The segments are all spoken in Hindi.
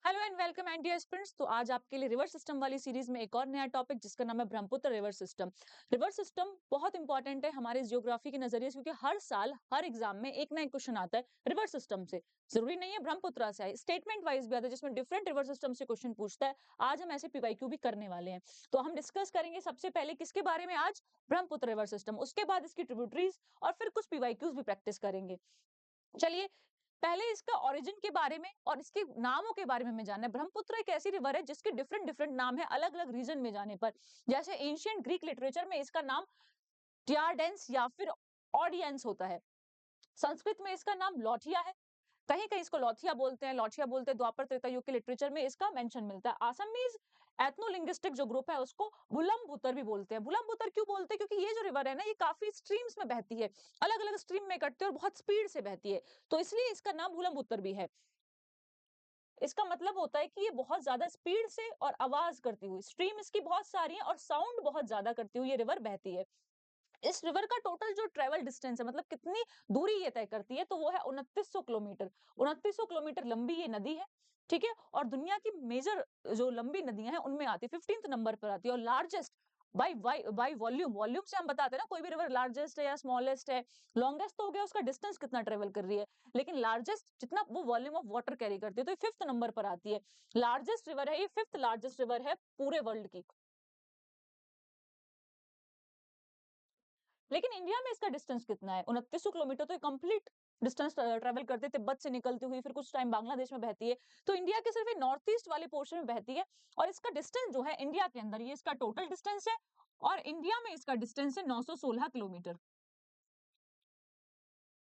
Hello and welcome and dear students. तो आज आपके लिए रिवर सिस्टम वाली सीरीज में एक और नया टॉपिक जिसका नाम है Brahmaputra river system. River system बहुत इंपॉर्टेंट है हमारे ज्योग्राफी के नजरिए से, क्योंकि हर साल हर एग्जाम में एक ना एक क्वेश्चन आता है रिवर सिस्टम से। जरूरी नहीं है ब्रह्मपुत्र से आए, स्टेटमेंट वाइज भी आता है जिसमें डिफरेंट रिवर सिस्टम से क्वेश्चन पूछता है। आज हम ऐसे पीवाईक्यू भी करने वाले हैं। तो हम डिस्कस करेंगे सबसे पहले किसके बारे में, आज ब्रह्मपुत्र रिवर सिस्टम, उसके बाद इसकी ट्रिब्यूटरीज और फिर कुछ पीवाईक्यूज भी प्रैक्टिस करेंगे। चलिए पहले इसका ओरिजिन के बारे में और इसके नामों के बारे में हमें जानना है। ब्रह्मपुत्र एक ऐसी रिवर है जिसके डिफरेंट डिफरेंट नाम है अलग अलग रीजन में जाने पर। जैसे एंशियंट ग्रीक लिटरेचर में इसका नाम टियारडेंस या फिर ऑडियंस होता है। संस्कृत में इसका नाम लौठिया है। कहीं कहीं इसको लौथिया बोलते हैं, लौठिया बोलते हैं। द्वापर त्रेता युग के लिटरेचर में इसका मेंशन मिलता है। आसामीज एथनोलिंग्विस्टिक जो ग्रुप है उसको बुलम्बुतर भी बोलते हैं। बुलम्बुतर क्यों बोलते हैं? क्योंकि ये जो रिवर है ना, ये काफी स्ट्रीम्स में बहती है, अलग अलग स्ट्रीम में कटती है और बहुत स्पीड से बहती है, तो इसलिए इसका नाम बुलम्बुतर भी है। इसका मतलब होता है कि ये बहुत ज्यादा स्पीड से और आवाज करती हुई, स्ट्रीम इसकी बहुत सारी है और साउंड बहुत ज्यादा करती हुई ये रिवर बहती है। इस रिवर का टोटल जो ट्रेवल डिस्टेंस है, मतलब कितनी दूरी ये तय करती है, तो वो है 2900 किलोमीटर। 2900 किलोमीटर लंबी ये नदी है, ठीक है। और दुनिया की मेजर जो लंबी नदियां हैं उनमें आती है, 15th नंबर पर आती है। और लार्जेस्ट बाई वॉल्यूम, वॉल्यूम से हम बताते हैं ना कोई भी रिवर लार्जेस्ट है या स्मॉलेस्ट है। लॉन्गेस्ट तो हो गया उसका डिस्टेंस कितना ट्रेवल कर रही है, लेकिन लार्जेस्ट जितना वो वॉल्यूम ऑफ वाटर कैरी करती है, तो ये 5th नंबर पर आती है। लार्जेस्ट रिवर है ये, 5th लार्जेस्ट रिवर है पूरे वर्ल्ड की। लेकिन इंडिया में इसका डिस्टेंस कितना है? 2900 किलोमीटर, तो कंप्लीट डिस्टेंस ट्रेवल करते तिब्बत से निकलती हुई फिर कुछ टाइम बांग्लादेश में बहती है। तो इंडिया के सिर्फ नॉर्थ ईस्ट वाले पोर्शन में बहती है। और इसका डिस्टेंस जो है इंडिया के अंदर, ये इसका टोटल डिस्टेंस है। और इंडिया में इसका डिस्टेंस है 916 किलोमीटर।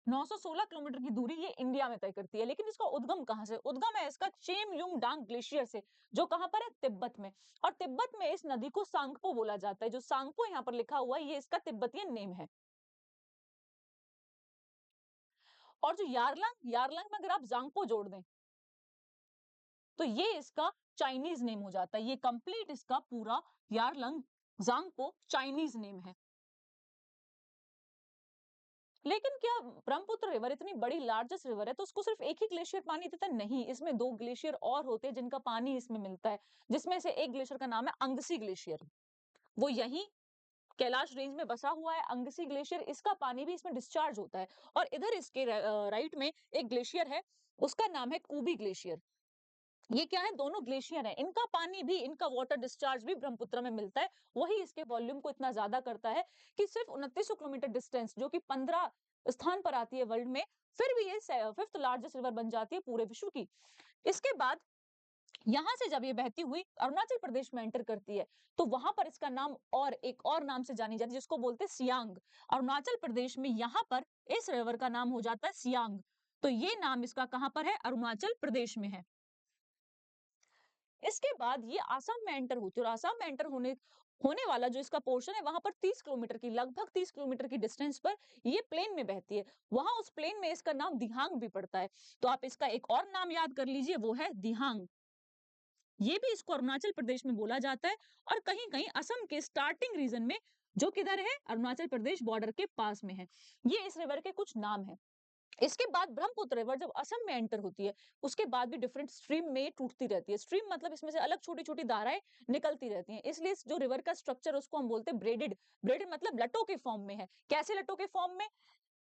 916 किलोमीटर की दूरी ये इंडिया में तय करती है। लेकिन इसका उद्गम कहां से? उद्गम है इसका चेमयुंग डांग ग्लेशियर से, जो कहां पर है? तिब्बत में। और तिब्बत में इस नदी को सांगपो बोला जाता है। जो सांगपो यहाँ पर लिखा हुआ है ये इसका तिब्बतियन नेम है। और जो यारलंग, यारलंग में अगर आप जांगपो जोड़ दें तो ये इसका चाइनीज नेम हो जाता है। ये कंप्लीट इसका पूरा यारलंग जांगपो चाइनीज नेम है। लेकिन क्या ब्रह्मपुत्र रिवर इतनी बड़ी लार्जेस्ट रिवर है तो उसको सिर्फ एक ही ग्लेशियर पानी देता है? नहीं, इसमें दो ग्लेशियर और होते हैं जिनका पानी इसमें मिलता है, जिसमें से एक ग्लेशियर का नाम है अंगसी ग्लेशियर। वो यही कैलाश रेंज में बसा हुआ है अंगसी ग्लेशियर, इसका पानी भी इसमें डिस्चार्ज होता है। और इधर इसके राइट में एक ग्लेशियर है, उसका नाम है कूबी ग्लेशियर। ये क्या है? दोनों ग्लेशियर है, इनका पानी भी, इनका वाटर डिस्चार्ज भी ब्रह्मपुत्र में मिलता है। वही इसके वॉल्यूम को इतना ज्यादा करता है कि सिर्फ 2900 किलोमीटर डिस्टेंस, जो कि 15 स्थान पर आती है वर्ल्ड में, फिर भी ये 5th लार्जेस्ट रिवर बन जाती है पूरे विश्व की। इसके बाद यहां से जब ये बहती हुई अरुणाचल प्रदेश में एंटर करती है, तो वहां पर इसका नाम और एक और नाम से जानी जाती है जिसको बोलते हैं सियांग। अरुणाचल प्रदेश में यहां पर इस रिवर का नाम हो जाता है सियांग। तो ये नाम इसका कहां पर है? अरुणाचल प्रदेश में है। इसके बाद ये आसाम में एंटर होती है, और आसाम में एंटर होने वाला जो इसका पोर्शन है वहां पर 30 किलोमीटर की, लगभग 30 किलोमीटर की डिस्टेंस पर ये प्लेन में बहती है। वहां उस प्लेन में इसका नाम दिहांग भी पड़ता है। तो आप इसका एक और नाम याद कर लीजिए, वो है दिहांग। ये भी इसको अरुणाचल प्रदेश में बोला जाता है। और कहीं कहीं असम के स्टार्टिंग रीजन में, जो किधर है? अरुणाचल प्रदेश बॉर्डर के पास में है। ये इस रिवर के कुछ नाम है। इसके बाद ब्रह्मपुत्र रिवर जब असम में एंटर होती है, उसके बाद भी डिफरेंट स्ट्रीम में टूटती रहती है। स्ट्रीम मतलब इसमें से अलग छोटी छोटी धाराएं निकलती रहती हैं, इसलिए इस जो रिवर का स्ट्रक्चर उसको हम बोलते हैं ब्रेडेड। ब्रेडेड मतलब लटों के फॉर्म में है। कैसे लटों के फॉर्म में?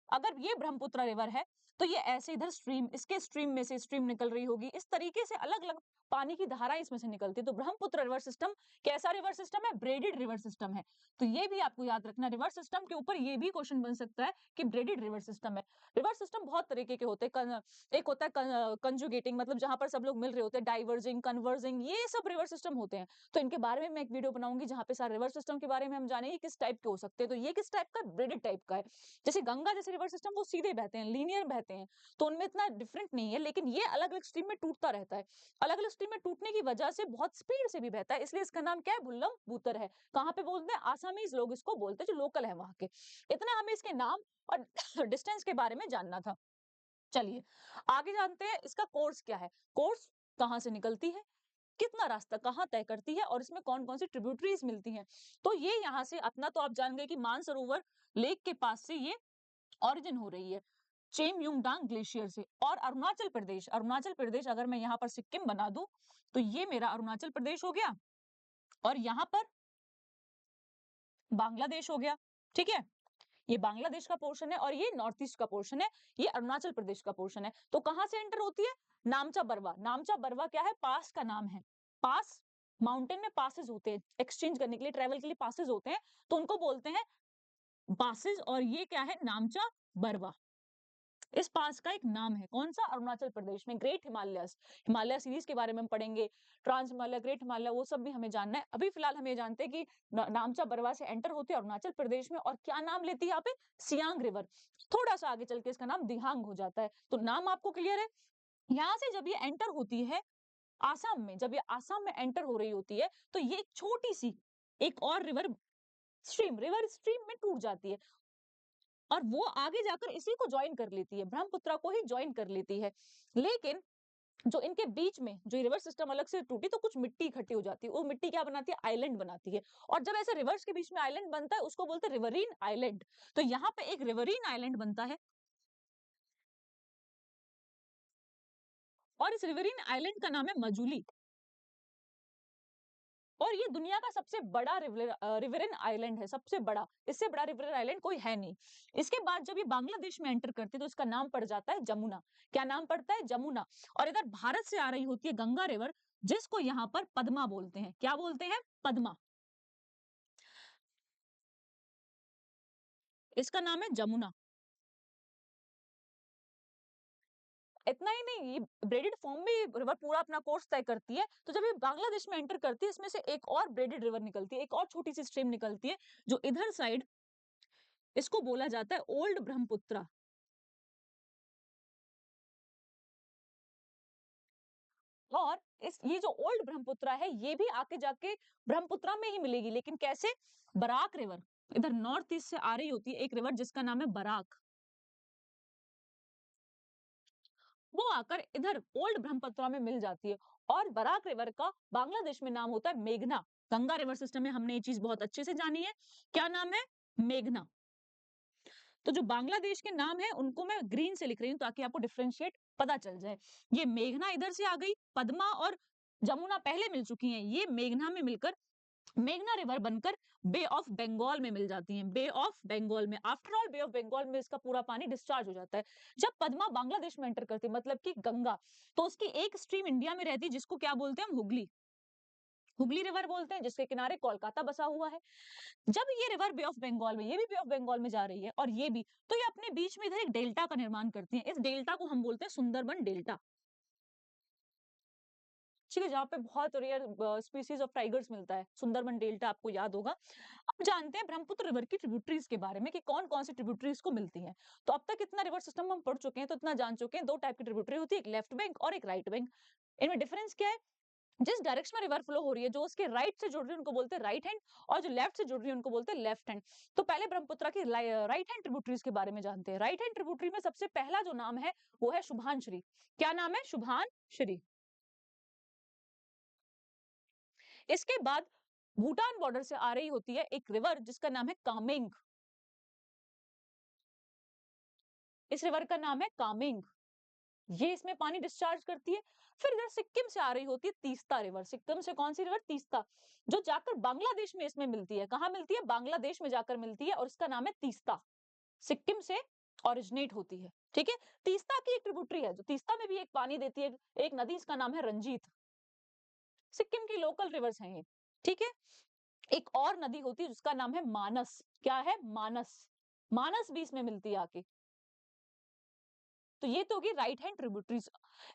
अगर ये ब्रह्मपुत्र रिवर है तो ये ऐसे इधर स्ट्रीम, इसके स्ट्रीम में से स्ट्रीम निकल रही होगी, इस तरीके से अलग अलग पानी की धाराएं इसमें से निकलती है। तो ब्रह्मपुत्र रिवर सिस्टम कैसा रिवर सिस्टम है? ब्रेडेड रिवर सिस्टम है। तो ये भी आपको याद रखना, रिवर सिस्टम के ऊपर ये भी क्वेश्चन बन सकता है कि ब्रेडेड रिवर सिस्टम है। रिवर सिस्टम बहुत तरीके के होते हैं। एक होता है कंजुगेटिंग, मतलब जहां पर सब लोग मिल रहे होते हैं, डाइवर्जिंग, कन्वर्जिंग, ये सब रिवर सिस्टम होते हैं। तो इनके बारे में मैं एक वीडियो बनाऊंगी जहां पे सारे रिवर सिस्टम के बारे में हम जानेंगे किस टाइप के हो सकते हैं। तो ये किस टाइप का? ब्रेडेड टाइप का है। जैसे गंगा जैसे रिवर सिस्टम वो सीधे बहते हैं, लीनियर बहते हैं, तो उनमें इतना डिफरेंट नहीं है। लेकिन ये अलग अलग स्ट्रीम में टूटता रहता है। अलग अलग स्ट्रीम में टूटने की वजह से बहुत स्पीड से भी बहता है, इसलिए इसका नाम क्या है? बुल्लम बूतर है। कहाँ पे बोलते हैं? आसामीज लोग इसको बोलते हैं, जो लोकल है वहां के। इतना हमें इसके नाम और डिस्टेंस के बारे में जानना था। चलिए आगे जानते हैं इसका कोर्स क्या है। कोर्स कहाँ से निकलती है, कितना रास्ता कहाँ तय करती है, और इसमें कौन कौन सी ट्रिब्यूटरीज मिलती हैं। तो ये यहाँ से अपना तो आप जान गए कि मानसरोवर लेक के पास से ये ऑरिजिन हो रही है। चेमयुंगडांग ग्लेशियर से। और अरुणाचल प्रदेश अगर मैं यहाँ पर सिक्किम बना दूं तो ये मेरा अरुणाचल प्रदेश हो गया और यहाँ पर बांग्लादेश हो गया। ठीक है, ये बांग्लादेश का पोर्शन है और ये नॉर्थ ईस्ट का पोर्शन है, ये अरुणाचल प्रदेश का पोर्शन है। तो कहां से एंटर होती है? नामचा बरवा। नामचा बरवा क्या है? पास का नाम है। पास, माउंटेन में पासेस होते हैं, एक्सचेंज करने के लिए, ट्रेवल के लिए पासेस होते हैं, तो उनको बोलते हैं पासेस। और ये क्या है? नामचा बरवा। इस पास का एक नाम है, कौन सा? अरुणाचल प्रदेश में। ग्रेट हिमालयस, हिमालय सीरीज के बारे में हम पढ़ेंगे, ट्रांस हिमालय, ग्रेट हिमालय, वो सब भी हमें जानना है। अभी फिलहाल हम ये जानते हैं कि नामचा बरवा से एंटर होती है अरुणाचल प्रदेश में और क्या नाम लेती है यहाँ पे? सियांग रिवर। थोड़ा सा आगे चल के इसका नाम दिहांग हो जाता है। तो नाम आपको क्लियर है? यहाँ से जब ये एंटर होती है आसाम में, जब ये आसाम में एंटर हो रही होती है तो ये एक छोटी सी एक और रिवर स्ट्रीम में टूट जाती है और वो आगे जाकर इसी को ज्वाइन कर लेती है, ब्रह्मपुत्र को ही ज्वाइन कर लेती है। लेकिन जो इनके बीच में जो रिवर सिस्टम अलग से टूटी तो कुछ मिट्टी इकट्ठी हो जाती है, वो मिट्टी क्या बनाती है? आइलैंड बनाती है। और जब ऐसे रिवर्स के बीच में आइलैंड बनता है उसको बोलते हैं रिवरीन आइलैंड। तो यहाँ पे एक रिवरीन आइलैंड बनता है और इस रिवरीन आइलैंड का नाम है मजूली। और ये दुनिया का सबसे बड़ा रिवरन आइलैंड है, सबसे बड़ा। इससे बड़ा रिवरन आइलैंड कोई है नहीं। इसके बाद जब ये बांग्लादेश में एंटर करती है तो इसका नाम पड़ जाता है जमुना। क्या नाम पड़ता है? जमुना। और इधर भारत से आ रही होती है गंगा रिवर, जिसको यहाँ पर पद्मा बोलते हैं। क्या बोलते हैं? पद्मा। इसका नाम है जमुना। इतना ही नहीं, ये ब्रेडेड फॉर्म में रिवर पूरा अपना कोर्स तय करती है। तो जब ये बांग्लादेश में एंटर करती है इसमें से एक और ब्रेडेड रिवर निकलती है, एक और छोटी सी स्ट्रीम निकलती है जो इधर साइड, इसको बोला जाता है ओल्ड ब्रह्मपुत्र। और इस ये जो ओल्ड ब्रह्मपुत्र है ये भी आके जाके ब्रह्मपुत्र में ही मिलेगी, लेकिन कैसे? बराक रिवर इधर नॉर्थ ईस्ट से आ रही होती है, एक रिवर जिसका नाम है बराक। वो आकर इधर ओल्ड ब्रह्मपुत्र में मिल जाती है और बराक रिवर का बांग्लादेश में नाम होता है मेघना। गंगा रिवर सिस्टम में हमने ये चीज बहुत अच्छे से जानी है। क्या नाम है? मेघना। तो जो बांग्लादेश के नाम है उनको मैं ग्रीन से लिख रही हूँ ताकि आपको डिफरेंशिएट पता चल जाए। ये मेघना इधर से आ गई, पद्मा और जमुना पहले मिल चुकी हैं, ये मेघना में मिलकर मेघना रिवर बनकर बे ऑफ बंगाल में मिल जाती हैं। बे ऑफ बंगाल में, after all bay of Bengal में इसका पूरा पानी डिस्चार्ज हो जाता है। जब पद्मा बांग्लादेश में एंटर करती है मतलब कि गंगा, तो उसकी एक स्ट्रीम इंडिया में रहती है जिसको क्या बोलते हैं हम? हुगली। हुगली रिवर बोलते हैं, जिसके किनारे कोलकाता बसा हुआ है। जब ये रिवर बे ऑफ बंगाल में, ये भी बे ऑफ बंगाल में जा रही है और ये भी, तो ये अपने बीच में इधर एक डेल्टा का निर्माण करती है। इस डेल्टा को हम बोलते हैं सुंदरबन डेल्टा। ठीक है, जहाँ पे बहुत रेयर स्पीसीज ऑफ टाइगर्स मिलता है, सुंदरबन डेल्टा आपको याद होगा। अब जानते हैं ब्रह्मपुत्र रिवर की ट्रिब्यूटरीज के बारे में कि कौन कौन सी ट्रिब्यूटरीज को मिलती हैं। तो अब तक इतना रिवर सिस्टम हम पढ़ चुके हैं, तो इतना जान चुके हैं, दो टाइप की ट्रिब्यूटरी होती है, एक लेफ्ट बैंक और एक राइट बैंक। इनमें डिफरेंस क्या है? जिस डायरेक्शन में रिवर फ्लो हो रही है, जो उसके राइट से जुड़ रही है उनको बोलते हैं राइट हैंड, और जो लेफ्ट से जुड़ रही है उनको बोलते हैं लेफ्ट हैंड। तो पहले ब्रह्मपुत्र की राइट हैंड ट्रिब्यूटरीज के बारे में जानते हैं। राइट हैंड ट्रिब्यूटरी में सबसे पहला जो नाम है वो है शुभानश्री। क्या नाम है? शुभानश्री। इसके बाद भूटान बॉर्डर से आ रही होती है एक रिवर जिसका नाम है कामेंग। इस रिवर का नाम है कामेंग, ये इसमें पानी डिस्चार्ज करती है। फिर इधर सिक्किम से आ रही होती है तीस्ता रिवर। सिक्किम से कौन सी रिवर? तीस्ता, जो जाकर बांग्लादेश में इसमें मिलती है। कहाँ मिलती है? बांग्लादेश में जाकर मिलती है और इसका नाम है तीस्ता। सिक्किम से ओरिजिनेट होती है। ठीक है, तीस्ता की एक ट्रिब्यूटरी है जो तीस्ता में भी एक पानी देती है, एक नदी, इसका नाम है रंजीत। सिक्किम की लोकल रिवर्स हैं ये। ठीक है, एक और नदी होती है जिसका नाम है मानस। क्या है? मानस। मानस भी इसमें मिलती है आके। तो ये तो होगी राइट हैंड ट्रिब्यूटरीज।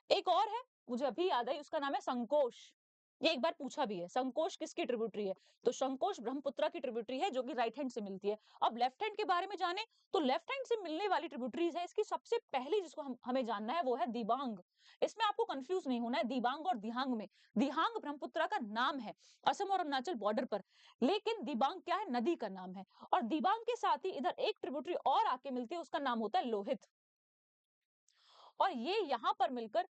एक और है, मुझे अभी याद आई, उसका नाम है संकोश। ये एक बार पूछा भी है, संकोश किसकी ट्रिब्यूटरी है? तो संकोश ब्रह्मपुत्र की ट्रिब्यूटरी है जो कि राइट हैंड से मिलती है। अब लेफ्ट हैंड के बारे में जाने तो लेफ्ट हैंड से मिलने वाली ट्रिब्यूटरीज है, इसकी सबसे पहली जिसको हमें जानना है वो है दिबांग। इसमें आपको कंफ्यूज नहीं होना है दिबांग और दिहांग में। दिहांग ब्रह्मपुत्र का नाम है असम और अरुणाचल बॉर्डर पर, लेकिन दिबांग क्या है? नदी का नाम है। और दिबांग के साथ ही इधर एक ट्रिब्यूटरी और आके मिलती है, उसका नाम होता है लोहित। और ये यहाँ पर मिलकर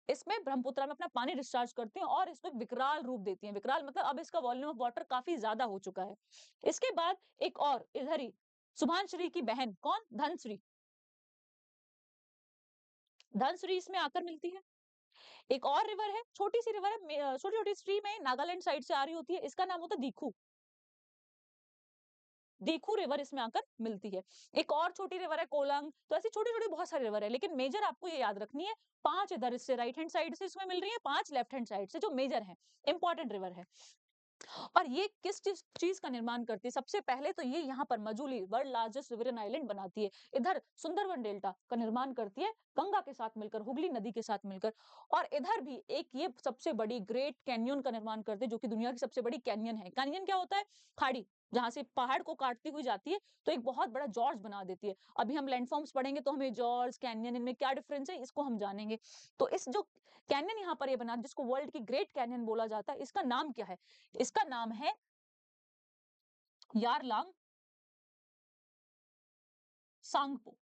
इसमें ब्रह्मपुत्र में अपना पानी डिस्चार्ज करते हैं और इसको विकराल रूप देती हैं। विकराल मतलब अब इसका वॉल्यूम ऑफ वाटर काफी ज्यादा हो चुका है। इसके बाद एक और इधर ही शुभांश्री की बहन, कौन? धनश्री। धनसुरी इसमें आकर मिलती है। एक और रिवर है, छोटी सी रिवर है, छोटी छोटी स्ट्रीम है, नागालैंड साइड से आ रही होती है, इसका नाम होता है दीखू। दीखू रिवर इसमें आकर मिलती है। एक और छोटी रिवर है कोलंग, तो ऐसी छोटी छोटी बहुत सारी रिवर है, लेकिन मेजर आपको ये याद रखनी है, 5 इधर से राइट हैंड साइड से इसमें मिल रही है, 5 लेफ्ट हैंड साइड से, जो मेजर है, इंपॉर्टेंट रिवर है। और ये किस चीज का निर्माण करती है? सबसे पहले तो ये यहाँ पर मजूली वर्ल्ड लार्जेस्ट रिवरन आइलैंड बनाती है, इधर सुंदरवन डेल्टा का निर्माण करती है, गंगा के साथ मिलकर, हुगली नदी के साथ मिलकर, और इधर भी एक ये सबसे बड़ी ग्रेट कैन्यन का निर्माण करती है, जो कि दुनिया की सबसे बड़ी कैन्यन है। कैन्यन क्या होता है? खाड़ी, जहां से पहाड़ को काटती हुई जाती है, तो एक बहुत बड़ा जॉर्ज बना देती है। अभी हम लैंडफॉर्म्स पढ़ेंगे तो हमें जॉर्ज, कैन्यन, इनमें क्या डिफरेंस है इसको हम जानेंगे। तो इस जो कैन्यन यहाँ पर ये बना, जिसको वर्ल्ड की ग्रेट कैन्यन बोला जाता है, इसका नाम क्या है? इसका नाम है यारलांग सांगपो।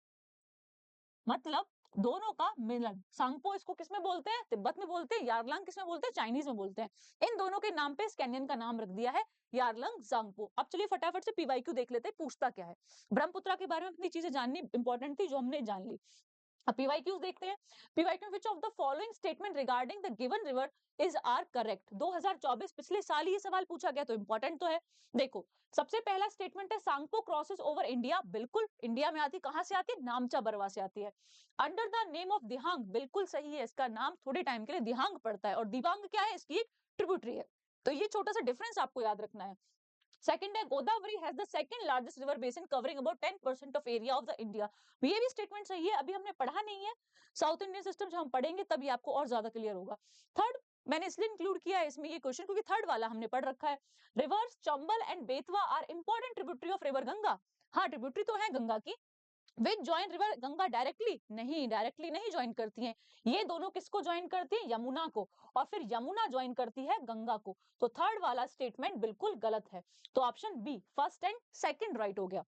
मतलब दोनों का मिलन। सांगपो इसको किसमें बोलते हैं? तिब्बत में बोलते हैं। यारलांग किसमें बोलते हैं? चाइनीज में बोलते हैं। इन दोनों के नाम पे इस कैन्यन का नाम रख दिया है यारलंग सांगपो। अब चलिए फटाफट से पीवाईक्यू देख लेते हैं, पूछता क्या है। ब्रह्मपुत्र के बारे में अपनी चीजें जाननी इंपॉर्टेंट थी, जो हमने जान ली। अब पीवाईक्यूज देखते हैं। PYQ, which of the following statement regarding the given river is are correct? 2024 पिछले साल ये सवाल पूछा गया, तो इंपॉर्टेंट तो है। देखो, सबसे पहला स्टेटमेंट है सांगपो क्रॉसेस ओवर इंडिया। बिल्कुल इंडिया में आती, कहां से आती है? नामचा बरवा से आती है। अंडर द नेम ऑफ दिहांग, बिल्कुल सही है, इसका नाम थोड़े टाइम के लिए दिहांग पड़ता है, और दिबांग क्या है? इसकी एक ट्रिब्यूटरी है। तो ये छोटा सा डिफरेंस आपको याद रखना है। सेकंड है Godavari has the second largest river basin covering about 10% of area of the India. ये भी स्टेटमेंट सही है, अभी हमने पढ़ा नहीं है। साउथ इंडियन सिस्टम जब हम पढ़ेंगे तभी आपको और ज्यादा क्लियर होगा। थर्ड, मैंने इसलिए इंक्लूड किया है इसमें ये क्वेश्चन क्योंकि थर्ड वाला हमने पढ़ रखा है। Rivers Chambal and Betwa are important tributary of river Ganga. हाँ, ट्रिब्यूटरी तो है गंगा की। Which join river Ganga directly? नहीं, डायरेक्टली नहीं ज्वाइन करती हैं। ये दोनों किसको ज्वाइन करती है? यमुना को, और फिर यमुना ज्वाइन करती है गंगा को। तो थर्ड वाला स्टेटमेंट बिल्कुल गलत है। तो option B, first and second, right हो गया।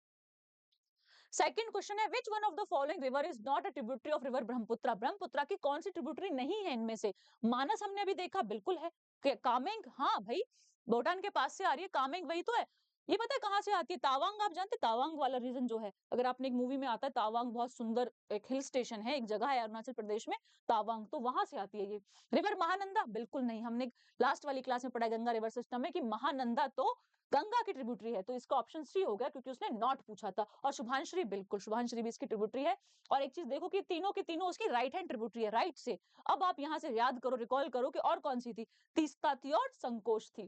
सेकंड क्वेश्चन है, which one of the following river is not a tributary of river Brahmaputra? Brahmaputra की कौन सी ट्रिब्यूटरी नहीं है इनमें से? मानस हमने अभी देखा, बिल्कुल है। कामेंग, हाँ भाई, भूटान के पास से आ रही है कामेंग, वही तो है। ये पता है कहाँ से आती है? तावांग, आप जानते हैं तावांग वाला रीजन जो है, अगर आपने एक मूवी में आता है तावांग, बहुत सुंदर एक हिल स्टेशन है, एक जगह है अरुणाचल प्रदेश में, तावांग, तो वहां से आती है ये। रिवर महानंदा, बिल्कुल नहीं, हमने लास्ट वाली क्लास में पढ़ा गंगा रिवर सिस्टम में कि महानंदा तो गंगा की ट्रिब्यूटरी है, तो इसका ऑप्शन सी हो गया क्योंकि उसने नॉट पूछा था। और शुभांश्री, बिल्कुल शुभांश्री भी इसकी ट्रिब्यूटरी है। और एक चीज देखो कि तीनों की तीनों उसकी राइट हैंड ट्रिब्यूटरी है, राइट से। अब आप यहां से याद करो, रिकॉल करो कि और कौन सी थी? तीस्ता थी और संकोच थी।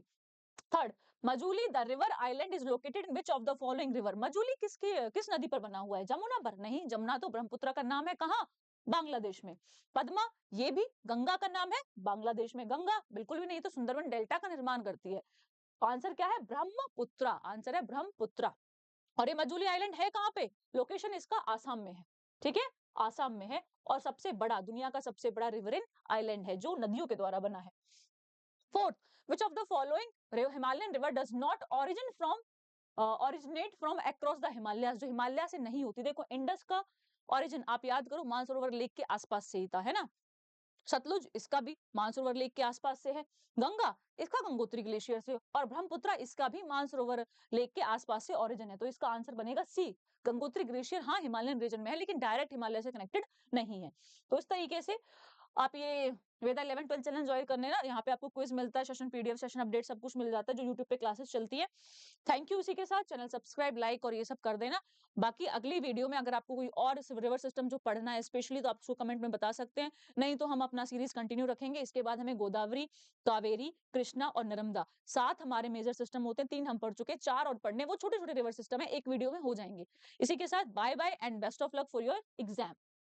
Third, Majuli the river island is located in which of the following river? Majuli किस नदी पर बना हुआ है? जमुना पर? नहीं, जमुना तो ब्रह्मपुत्र का नाम है, कहाँ? बांग्लादेश में। पद्मा, ये भी गंगा का नाम है, बांग्लादेश में। गंगा बिल्कुल भी नहीं, तो सुंदरवन डेल्टा का निर्माण करती है। आंसर क्या है? ब्रह्मपुत्रा, आंसर है ब्रह्मपुत्रा। और ये मजूली आइलैंड है कहाँ पे? लोकेशन इसका आसाम में है, ठीक है, आसाम में है। और सबसे बड़ा, दुनिया का सबसे बड़ा रिवरिन आइलैंड है जो नदियों के द्वारा बना है। Fourth, which of the following Himalayan river does not originate from across the Himalaya? जो हिमालय से नहीं होती। देखो, इंडस का ओरिजिन आप याद करो, मानसरोवर लेक के आसपास से ही था, है ना। सतलुज, इसका भी मानसरोवर लेक के आसपास से है। गंगा, इसका गंगोत्री ग्लेशियर से। और ब्रह्मपुत्र, इसका भी मानसरोवर लेक के आसपास से ओरिजिन है। तो इसका आंसर बनेगा सी, गंगोत्री ग्लेशियर। हाँ, हिमालयन रीजन में है, लेकिन डायरेक्ट हिमालय से कनेक्टेड नहीं है। तो इस तरीके से आप ये वेदा 11-12 चैलेंज ज्वाइन करने ना, यहाँ पे आपको क्विज मिलता है, सेशन पीडीएफ, सेशन अपडेट सब कुछ मिल जाता है, जो यूट्यूब पे क्लासेस चलती है। Thank you. इसी के साथ चैनल सब्सक्राइब, लाइक और ये सब कर देना। बाकी अगली वीडियो में अगर आपको कोई और रिवर सिस्टम जो पढ़ना है स्पेशली, तो आप उसको कमेंट में बता सकते हैं, नहीं तो हम अपना सीरीज कंटिन्यू रखेंगे। इसके बाद हमें गोदावरी, कावेरी, कृष्णा और नर्मदा, 7 हमारे मेजर सिस्टम होते हैं, 3 हम पढ़ चुके हैं, 4 और पढ़ने, वो छोटे छोटे रिवर सिस्टम है, एक वीडियो में हो जाएंगे। इसी के साथ bye bye and best of luck for your exam.